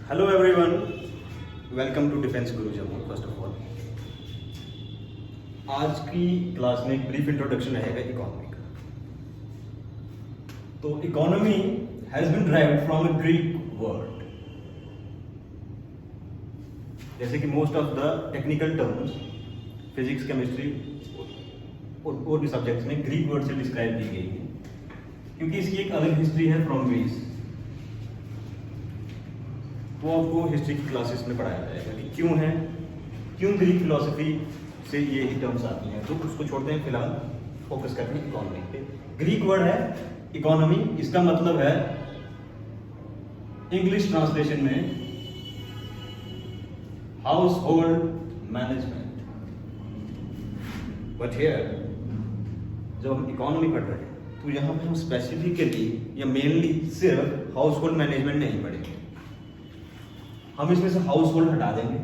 Hello everyone, welcome to defence Guru Jammu. First of all, आज की class में एक ब्रीफ इंट्रोडक्शन रहेगा इकोनॉमी का। तो economy has been derived from a Greek word. जैसे कि most of the technical terms physics, chemistry और भी सब्जेक्ट्स में ग्रीक वर्ड से डिस्क्राइब की गई है, क्योंकि इसकी एक अलग हिस्ट्री है फ्रॉम ग्रीस। वो आपको हिस्ट्री की क्लासेस में पढ़ाया जाएगा कि क्यों ग्रीक फिलोसफी से ये ही टर्म्स आती हैं। तो उसको छोड़ते हैं, फिलहाल फोकस करते हैं इकोनॉमी पे। ग्रीक वर्ड है इकोनॉमी, इसका मतलब है इंग्लिश ट्रांसलेशन में house hold management. But here जब हम इकोनॉमी पढ़ रहे हैं तो यहाँ पे हम स्पेसिफिकली या मेनली सिर्फ हाउस होल्ड मैनेजमेंट नहीं पढ़ेंगे। हम इसमें से हाउस होल्ड हटा देंगे,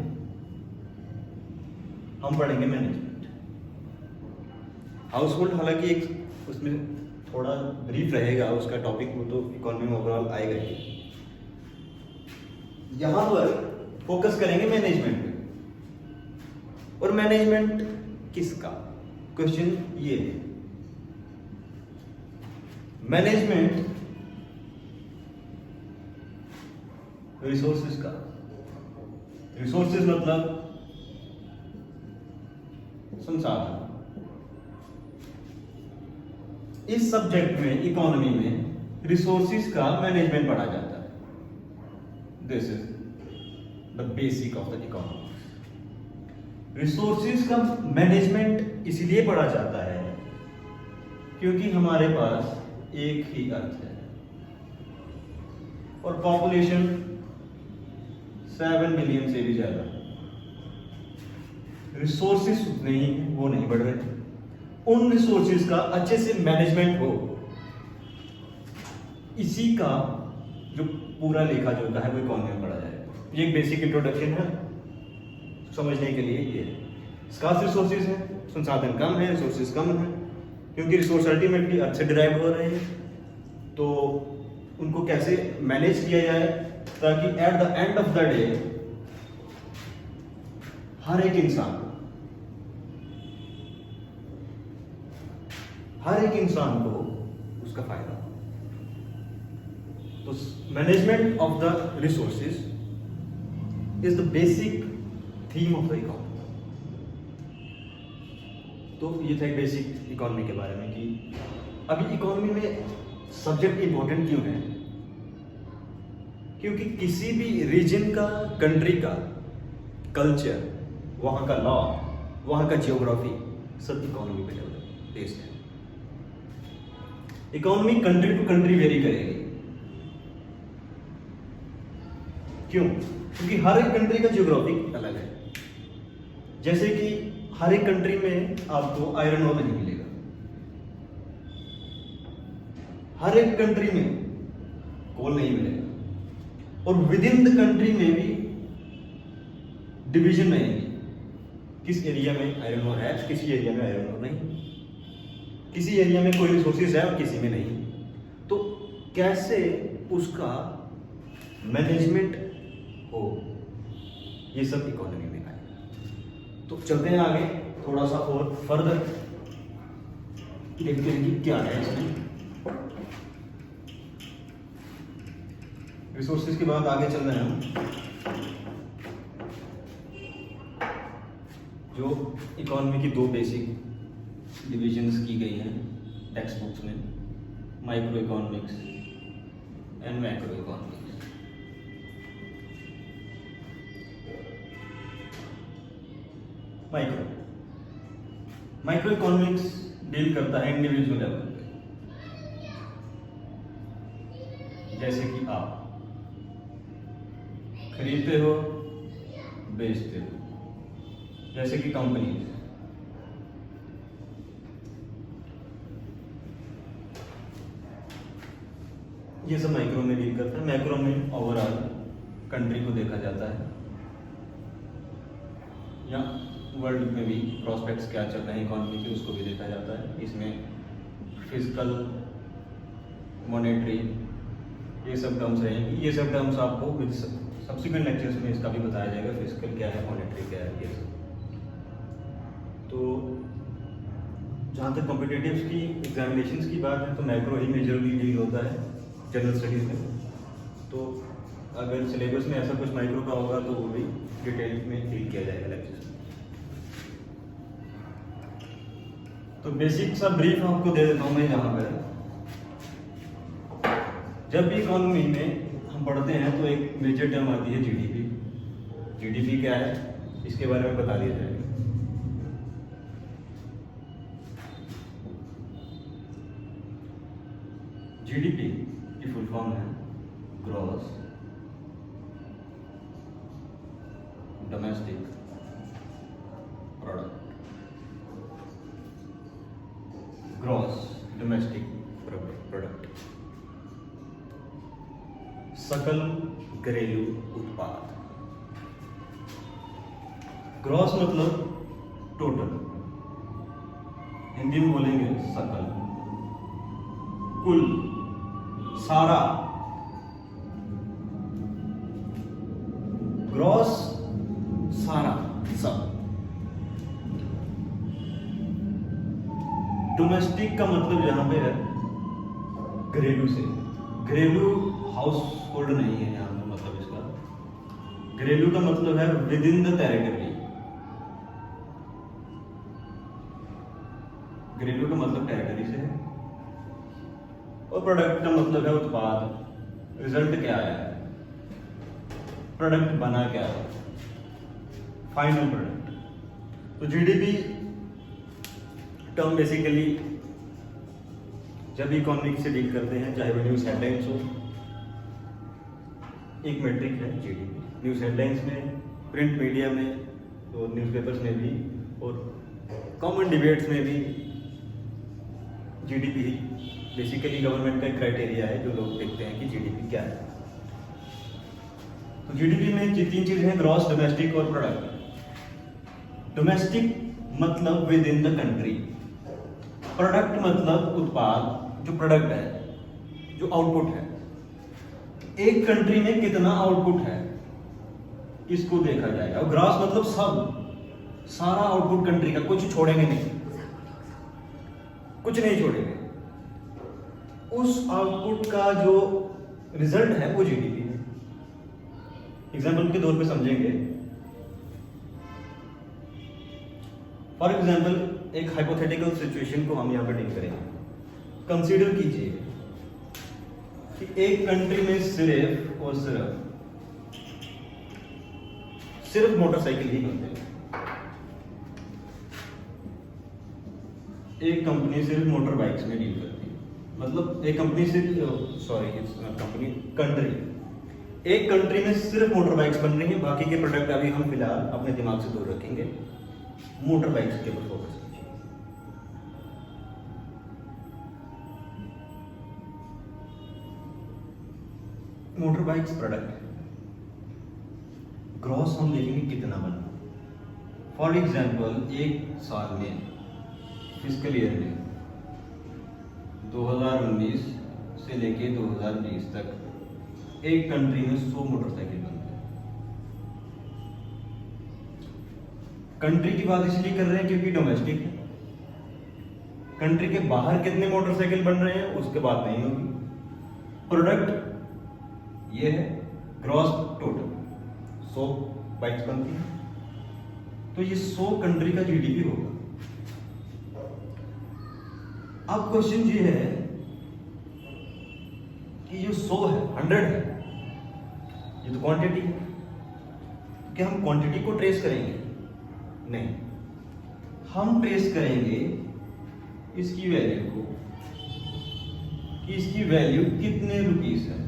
हम पढ़ेंगे मैनेजमेंट। हाउस होल्ड हालांकि एक उसमें थोड़ा ब्रीफ रहेगा उसका टॉपिक, वो तो इकोनॉमी में ओवरऑल आएगा ही। यहां पर फोकस करेंगे मैनेजमेंट पे। और मैनेजमेंट किसका, क्वेश्चन ये है। मैनेजमेंट रिसोर्सेज का। रिसोर्सेज मतलब संसाधन। इस सब्जेक्ट में, इकोनॉमी में, रिसोर्सेज का मैनेजमेंट पढ़ा जाता है। This is the basic of the economy. Resources का मैनेजमेंट इसलिए पढ़ा जाता है क्योंकि हमारे पास एक ही अर्थ है और पॉपुलेशन 7 मिलियन से भी ज्यादा। रिसोर्सेस उतने ही हैं, वो नहीं बढ़ रहे। उन रिसोर्सेस का अच्छे से मैनेजमेंट हो, इसी का जो पूरा लेखा जोखा है वो इकोनॉमी में पढ़ा जाएगा। ये एक बेसिक इंट्रोडक्शन है, समझने के लिए ये स्कार्स रिसोर्सेज है, संसाधन कम है, रिसोर्सेज कम है, क्योंकि रिसोर्स अल्टीमेटली अर्थ से डिराइव हो रहे हैं। तो उनको कैसे मैनेज किया जाए ताकि at the end of the day हर एक इंसान को उसका फायदा हो। तो management of the resources is the basic theme of the economy. तो ये था एक बेसिक इकोनॉमी के बारे में कि अभी इकोनॉमी में सब्जेक्ट इंपॉर्टेंट क्यों है, क्योंकि किसी भी रीजन का, कंट्री का कल्चर, वहां का लॉ, वहां का जियोग्राफी सब इकोनॉमी पे बेस्ड है। Economy country to country vary करेगी। क्यों? क्योंकि हर एक कंट्री का जियोग्राफी अलग है। जैसे कि हर एक कंट्री में आपको आयरन ओर नहीं मिलेगा, हर एक कंट्री में कोल नहीं मिलेगा, और विद इन द कंट्री में भी डिवीजन रहेगी। किस एरिया में आयरन ओर है, किसी एरिया में आयरन ओर नहीं, किसी एरिया में कोई रिसोर्सेज है और किसी में नहीं। तो कैसे उसका मैनेजमेंट हो, ये सब इकोनॉमी में आएगा। तो चलते हैं आगे थोड़ा सा और फर्दर देखते हैं कि क्या है इसमें। रिसोर्सेज के बाद आगे चल रहे हैं हम। जो इकोनॉमी की दो बेसिक डिविजन्स की गई हैं टेक्स्ट बुक्स में, micro economics and macro economics. Micro economics deal करता है इंडिविजुअल लेवल पे। जैसे कि आप खरीदते हो, बेचते हो, जैसे कि कंपनी। ये सब माइक्रो में डील करता है। मैक्रो में ओवरऑल कंट्री को देखा जाता है, या वर्ल्ड में भी प्रोस्पेक्ट्स क्या चल रहे हैं इकोनॉमी के, उसको भी देखा जाता है। इसमें फिजिकल, मॉनेटरी ये सब टर्म्स रहेंगी। ये सब टर्म्स आपको विद सब्सिक्वेंट लेक्चर्स में इसका भी बताया जाएगा, फिजिकल क्या है, मॉनेटरी क्या है, ये सब। तो जहाँ तक कॉम्पिटिटिव्स की एग्जामिनेशंस की बात है तो मैक्रो ही मेजरली डील होता है जनरल स्टडीज़ में। तो अगर सिलेबस में ऐसा कुछ माइक्रो का होगा तो वो भी डिटेल में डील किया जाएगा लेक्चर्स में। तो बेसिक सा ब्रीफ आपको दे देता हूँ मैं यहाँ पर। जब भी इकोनॉमी में हम पढ़ते हैं तो एक मेजर टर्म आती है जीडीपी। जीडीपी क्या है इसके बारे में बता दिया जाएगा। जीडीपी की फुल फॉर्म है gross domestic product. Gross domestic product, सकल घरेलू उत्पाद। ग्रॉस मतलब टोटल, हिंदी में बोलेंगे सकल, कुल, सारा। ग्रॉस सारा, सब। डोमेस्टिक का मतलब यहां पे है घरेलू से। घरेलू हाउस होल्ड नहीं है यहाँ पे मतलब इसका। घरेलू का मतलब है विद इन द टेरिटरी। घरेलू का मतलब टेरिटरी से है। और प्रोडक्ट का मतलब है उत्पाद। रिजल्ट क्या है, प्रोडक्ट बना क्या है, फाइनल प्रोडक्ट। तो जीडीपी टर्म बेसिकली जब इकोनॉमिक से डील करते हैं, चाहे वो न्यूज़ हेडलाइंस हो, एक मेट्रिक है जीडीपी। न्यूज़ हेडलाइंस में, प्रिंट मीडिया में, तो न्यूज़पेपर्स में भी, और कॉमन डिबेट्स में भी जीडीपी बेसिकली गवर्नमेंट का एक क्राइटेरिया है जो लोग देखते हैं कि जीडीपी क्या है। तो जीडीपी में तीन चीजें हैं, ग्रॉस, डोमेस्टिक और प्रोडक्ट। डोमेस्टिक मतलब with in the country. Product मतलब उत्पाद, जो प्रोडक्ट है, जो आउटपुट है। एक कंट्री में कितना आउटपुट है इसको देखा जाएगा। और ग्रॉस मतलब सब, सारा आउटपुट कंट्री का, कुछ छोड़ेंगे नहीं, कुछ नहीं छोड़ेंगे। उस आउटपुट का जो रिजल्ट है वो जीडीपी है। एग्जाम्पल के तौर पे समझेंगे। फॉर एग्जाम्पल एक हाइपोथेटिकल सिचुएशन को हम यहाँ पर डील करेंगे। कंसीडर कीजिए कि एक कंट्री में सिर्फ और सिर्फ मोटरसाइकिल ही बनते हैं। एक कंपनी सिर्फ मोटर बाइक्स में डील करती है। मतलब एक कंपनी सिर्फ, sorry it's not company, country. एक कंट्री में सिर्फ मोटर बाइक्स बन रही हैं, बाकी के प्रोडक्ट अभी हम फिलहाल अपने दिमाग से दूर रखेंगे। मोटर बाइक्स के ऊपर फोकस कीजिए। मोटर बाइक्स प्रोडक्ट है, ग्रॉस हम देखेंगे कितना बना। फॉर एग्जाम्पल एक साल में, फिजिकल ईयर में 2019 से लेके 2020 तक एक कंट्री में 100 मोटरसाइकिल बनते हैं। कंट्री की बात इसलिए कर रहे हैं क्योंकि डोमेस्टिक है। कंट्री के बाहर कितने मोटरसाइकिल बन रहे हैं उसके बात नहीं होगी। प्रोडक्ट ये है, ग्रॉस टोटल 100 बाइक्स बनती हैं, तो ये 100 कंट्री का जीडीपी होगा। अब क्वेश्चन ये है कि जो 100 है, 100 है, ये तो क्वांटिटी है। क्या हम क्वांटिटी को ट्रेस करेंगे? नहीं, हम ट्रेस करेंगे इसकी वैल्यू को, कि इसकी वैल्यू कितने रुपीस है।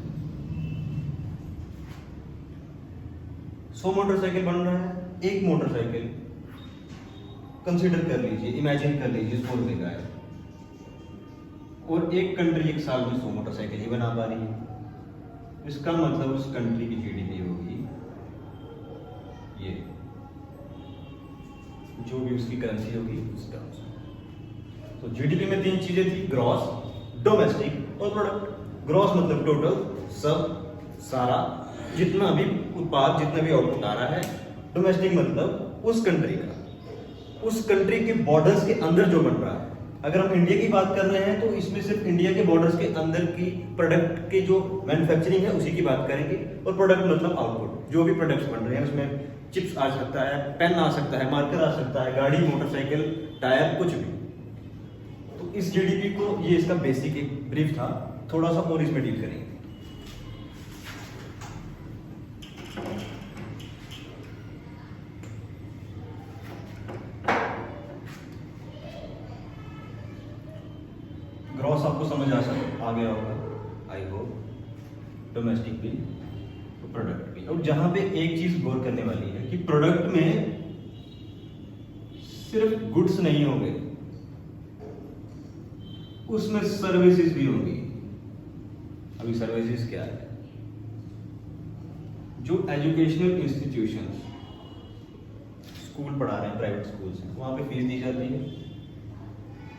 100 मोटरसाइकिल बन रहा है, एक मोटरसाइकिल कंसीडर कर लीजिए, इमेजिन कर लीजिए 100 रुपए का है, और एक कंट्री एक साल में 100 मोटरसाइकिल ही बना पा रही है। इसका मतलब उस कंट्री की जीडीपी होगी ये, जो भी उसकी करेंसी होगी उस टर्म्स में। तो जीडीपी में तीन चीजें थी, ग्रॉस, डोमेस्टिक और प्रोडक्ट। ग्रॉस मतलब टोटल, सब सारा जितना भी उत्पाद, जितना भी आउटपुट आ रहा है, डोमेस्टिक मतलब उस कंट्री का, उस कंट्री के बॉर्डर्स के अंदर जो बन रहा है। अगर हम इंडिया की बात कर रहे हैं तो इसमें सिर्फ इंडिया के बॉर्डर्स के अंदर की प्रोडक्ट के जो मैन्युफैक्चरिंग है उसी की बात करेंगे। और प्रोडक्ट मतलब आउटपुट, जो भी प्रोडक्ट्स बन रहे हैं उसमें चिप्स आ सकता है, पेन आ सकता है, मार्कर आ सकता है, गाड़ी, मोटरसाइकिल, टायर, कुछ भी। तो इस जीडीपी को, ये इसका बेसिक एक ब्रीफ था, थोड़ा सा और इसमें डील करेंगे। ग्रॉस आपको समझ आ गया होगा, आई होप, डोमेस्टिक भी तो प्रोडक्ट भी। और जहां पे एक चीज गौर करने वाली है कि प्रोडक्ट में सिर्फ गुड्स नहीं होंगे, उसमें सर्विसेज भी होंगी। अभी सर्विसेज क्या है? जो एजुकेशनल इंस्टीट्यूशंस, स्कूल पढ़ा रहे हैं, प्राइवेट स्कूल्स हैं, वहां पे फीस दी जाती है,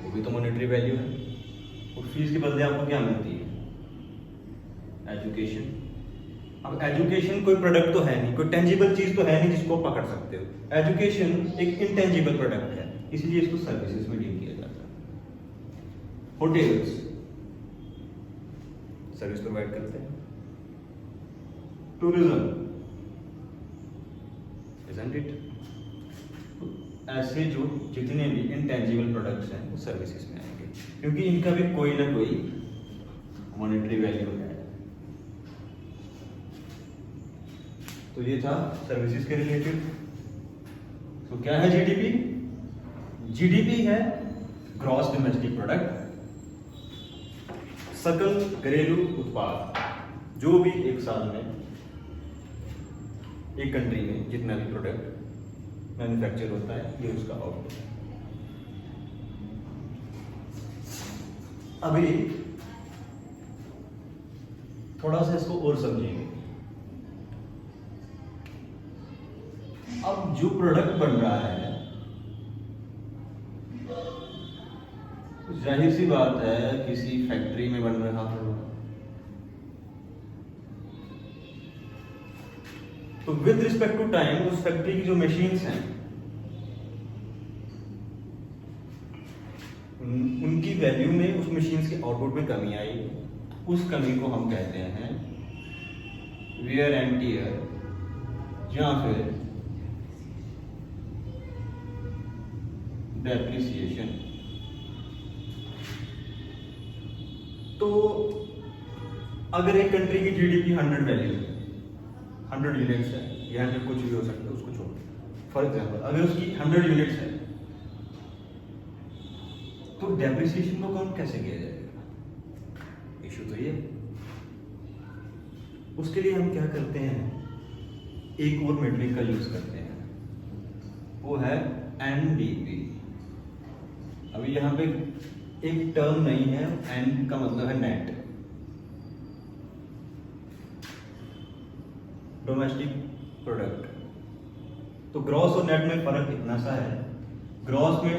वो भी तो मॉनेटरी वैल्यू है। और फीस के बदले आपको क्या मिलती है? एजुकेशन। अब एजुकेशन कोई प्रोडक्ट तो है नहीं, कोई टेंजिबल चीज तो है नहीं जिसको पकड़ सकते हो। एजुकेशन एक इंटेंजिबल प्रोडक्ट है, इसलिए इसको सर्विसेज में डील किया जाता है। होटल्स सर्विस प्रोवाइड करते हैं, टूरिज्म, इजंट इट? ऐसे जो जितने भी इंटेंजिबल प्रोडक्ट्स हैं वो सर्विसेज में आएंगे, क्योंकि इनका भी कोई ना कोई मॉनेटरी वैल्यू है। तो ये था सर्विसेज के रिलेटेड। तो क्या है जीडीपी? जीडीपी है ग्रॉस डोमेस्टिक प्रोडक्ट, सकल घरेलू उत्पाद, जो भी एक साल में एक कंट्री में जितना भी प्रोडक्ट मैन्युफैक्चर होता है, ये उसका आउटपुट है। अभी थोड़ा सा इसको और समझेंगे। अब जो प्रोडक्ट बन रहा है, जाहिर सी बात है किसी फैक्ट्री में बन रहा होगा, तो विद रिस्पेक्ट टू टाइम उस फैक्ट्री की जो मशीन्स हैं उनकी वैल्यू में, उस मशीन्स के आउटपुट में कमी आई। उस कमी को हम कहते हैं वियर एंड टियर, या फिर डेप्रिसिएशन। तो अगर एक कंट्री की जीडीपी 100 वैल्यू है, 100 यूनिट्स है, या 100 कुछ भी हो सकता है, उसको छोड़। फॉर एग्जाम्पल अगर उसकी 100 यूनिट्स है, तो डेप्रिसिएशन को काउंट कैसे किया जाएगा? इशू तो ये। उसके लिए हम क्या करते हैं, एक और मेट्रिक का यूज करते हैं, वो है एनडीपी। अभी यहाँ पे एक टर्म नहीं है, एन का मतलब है नेट, डोमेस्टिक प्रोडक्ट। तो ग्रॉस और नेट में फर्क इतना सा है, ग्रॉस में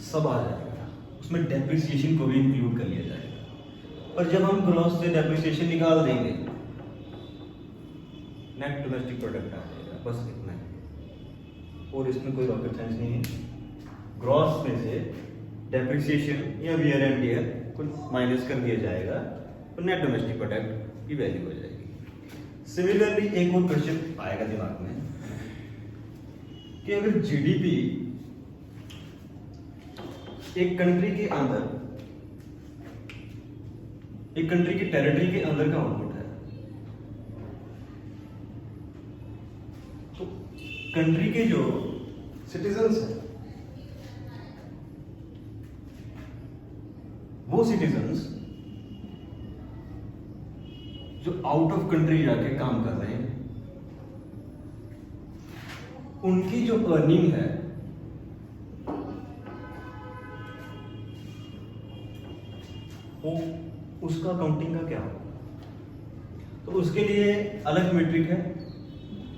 सब आ जाएगा, उसमें डेप्रिसिएशन को भी इंक्लूड कर लिया जाएगा। और जब हम ग्रॉस से डेप्रिसिएशन निकाल देंगे, नेट डोमेस्टिक प्रोडक्ट आ जाएगा, बस इतना ही। और इसमें कोई रॉकेट साइंस नहीं है। ग्रॉस में से डेप्रिसिएशन या वियर एंड टियर को माइनस कर दिया जाएगा, तो नेट डोमेस्टिक प्रोडक्ट की वैल्यू हो जाएगी। सिमिलरली एक और क्वेश्चन आएगा दिमाग में कि अगर जीडीपी एक कंट्री के अंदर, एक कंट्री की टेरिटरी के अंदर का आउटपुट है, तो कंट्री के जो सिटीजन्स हैं, वो सिटीजन्स जो आउट ऑफ कंट्री जाके काम कर रहे हैं, उनकी जो अर्निंग है वो, उसका काउंटिंग का क्या होगा? तो उसके लिए अलग मीट्रिक है,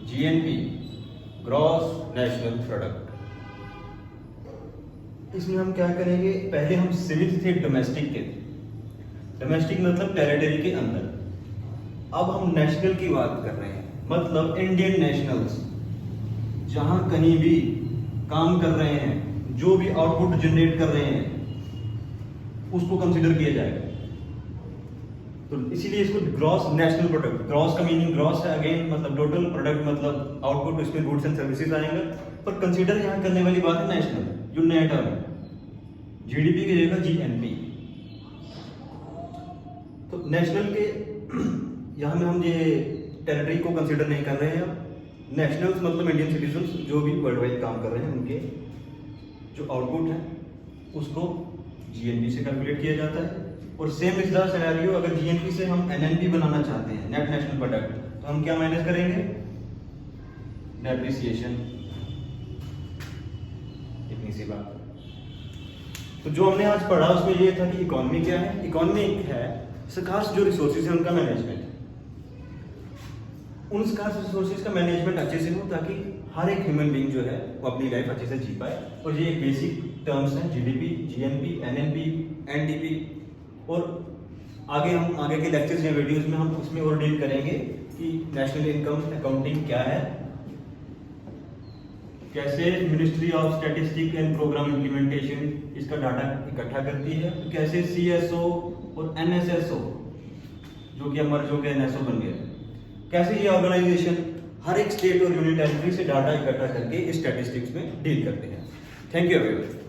जीएनपी, ग्रॉस नेशनल प्रोडक्ट। इसमें हम क्या करेंगे, पहले हम सीमित थे डोमेस्टिक के। डोमेस्टिक मतलब टेरिटरी के अंदर, अब हम नेशनल की बात कर रहे हैं, मतलब इंडियन नेशनल्स जहां कहीं भी काम कर रहे हैं, जो भी आउटपुट जनरेट कर रहे हैं उसको कंसीडर किया जाएगा। तो इसीलिए इसको ग्रॉस नेशनल प्रोडक्ट, ग्रॉस का मीनिंग ग्रॉस है अगेन, मतलब टोटल, प्रोडक्ट मतलब आउटपुट, इसमें गुड्स एंड सर्विसेज आएंगे, पर कंसीडर यहाँ करने वाली बात है नेशनल, जो नया टर्म है। जीडीपी की जगह जीएनपी। तो नेशनल के यहाँ में हम ये टेरिटरी को कंसीडर नहीं कर रहे हैं। नेशनल्स मतलब इंडियन सिटीजन्स जो भी वर्ल्ड वाइड काम कर रहे हैं, उनके जो आउटपुट है उसको जीएनपी से कैलकुलेट किया जाता है। और सेम इज द सिनेरियो, अगर जीएनपी से हम एनएनपी बनाना चाहते हैं, नेट नेशनल प्रोडक्ट, तो हम क्या माइनस करेंगे? डेप्रिसिएशन। इतनी सी बात। तो जो हमने आज पढ़ा उसमें ये था कि इकोनॉमी क्या है। इकोनॉमी है स्कार्स जो रिसोर्सेज है उनका मैनेजमेंट। उन स्कार्स रिसोर्सेज का मैनेजमेंट अच्छे से हो ताकि हर एक ह्यूमन बीइंग जो है वो अपनी लाइफ अच्छे से जी पाए। और ये एक बेसिक टर्म्स हैं, जीडीपी, जीएनपी, एनएनपी, एनडीपी। और हम आगे के लेक्चर्स या वीडियोस में हम उसमें और डील करेंगे कि नेशनल इनकम अकाउंटिंग क्या है, कैसे ministry of statistics and programme implementation इसका डाटा इकट्ठा करती है, कैसे सीएसओ और एनएसएसओ जो कि मर्ज हो गया एनएसओ बन गया, कैसे ये ऑर्गेनाइजेशन हर एक स्टेट और यूनियन टेरिटरी से डाटा इकट्ठा करके इस स्टैटिस्टिक्स में डील करते हैं। Thank you everyone.